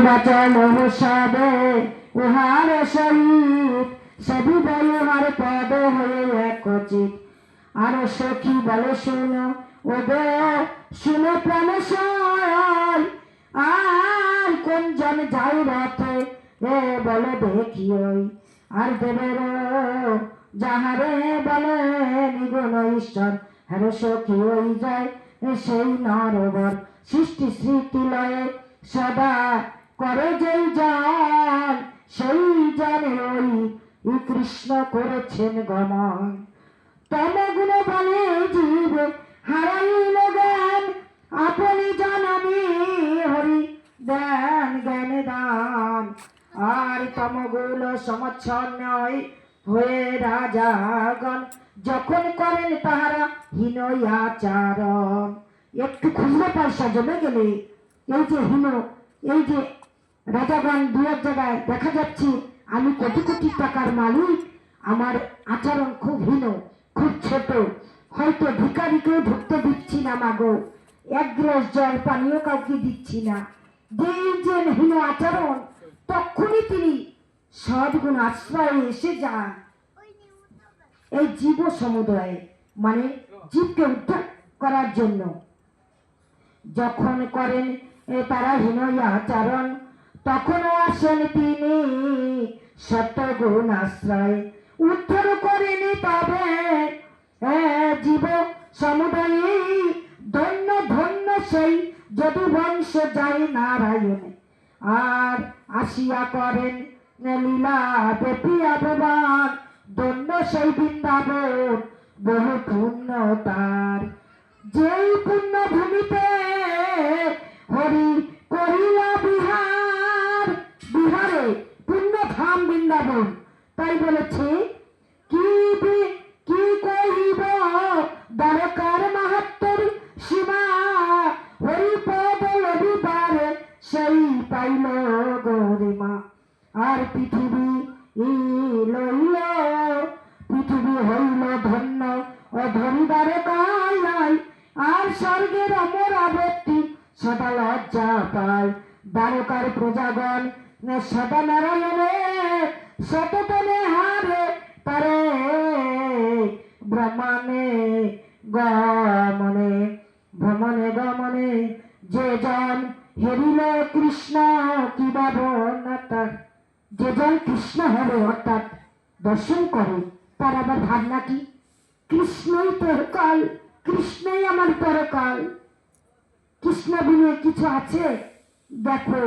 বচন সবে উহার সহিত সবিবই উহার পদ হয়ে একচিত। আর সখী বলে শুনো ওগো শুনে প্রাণে সয়, আর কোন জন যাই রথে এ বলে দেখি ওই। আর দেবের যাহারে বলে নিগুণ ঈশ্বর, হ্যাঁ সখী ওই যায় সেই নরবর। সৃষ্টি স্মৃতি লয়ে সদা করে যেই জন, সেই জানে ওই কৃষ্ণ করেছেন গমন। তমগুণ বলে জীব হারাইল জ্ঞান, আপনি জানামি হরি দেন জ্ঞানে দান। আর তমগুণ সমচ্ছন্ন হয়ে রাজাগণ যখন করেন তাহারা হীন আচরণ। একটু খুঁজলে পয়সা জমে গেলে এই যে হীন, এই যে রাজাগণ দু এক জায়গায় দেখা যাচ্ছে আমি কোটি কোটি টাকার মালিক, আমার আচরণ খুব হীন, খুব ছোট, হয়তো ভিখারিকেও ঢুকতে দিচ্ছি না মাগো, এক গ্লাস জল পানীয় কাউকে দিচ্ছি না, যে হীন আচরণ, তখনই তিনি সদ্গুণ আশ্রয়ে এসে যান এই জীব সমুদায়ে, মানে জীবকে উদ্ধার করার জন্য। যখন করেন তারা হীন আচরণ, তখনও আসেন তিনি সত্যগুণ আশ্রয়, উদ্ধার করেন তবে জীব সমুদায়ে। ধন্য ধন্য সেই যদি বংশ যায় নারায়ণে, আর আসিয়া করেন লীলা বেপিয়া ভবান। ধন্য সেই বৃন্দাবন বহু পুণ্য তার, যেই পুণ্য ভূমিতে হরি করিলা বিহার। বিহারে পুণ্য ধাম বৃন্দাবন, তাই বলেছে কি কহিব দ্বারকার মাহাত্ম্যের সীমা। হরিপদ লভিবার সেই পাইল গরিমা। আর পৃথিবী লইল, পৃথিবী হইল ধন্য ও ধরিবার কায়। আর স্বর্গের অমরাবতী সদা লজ্জা পায়। দ্বারকার প্রজাগণ সদা নারায়ণে সততনে হারে তারে ব্রহ্মাণে গমনে। ভ্রমণে গমনে যে জন হেরিল কৃষ্ণ কি ভাবন, যে জন কৃষ্ণ হবে অর্থাৎ দর্শন করে, তার আবার ভাবনা কি? কৃষ্ণই পরকাল, কৃষ্ণই আমার পরকাল। কৃষ্ণ বিনে কিছু আছে? দেখো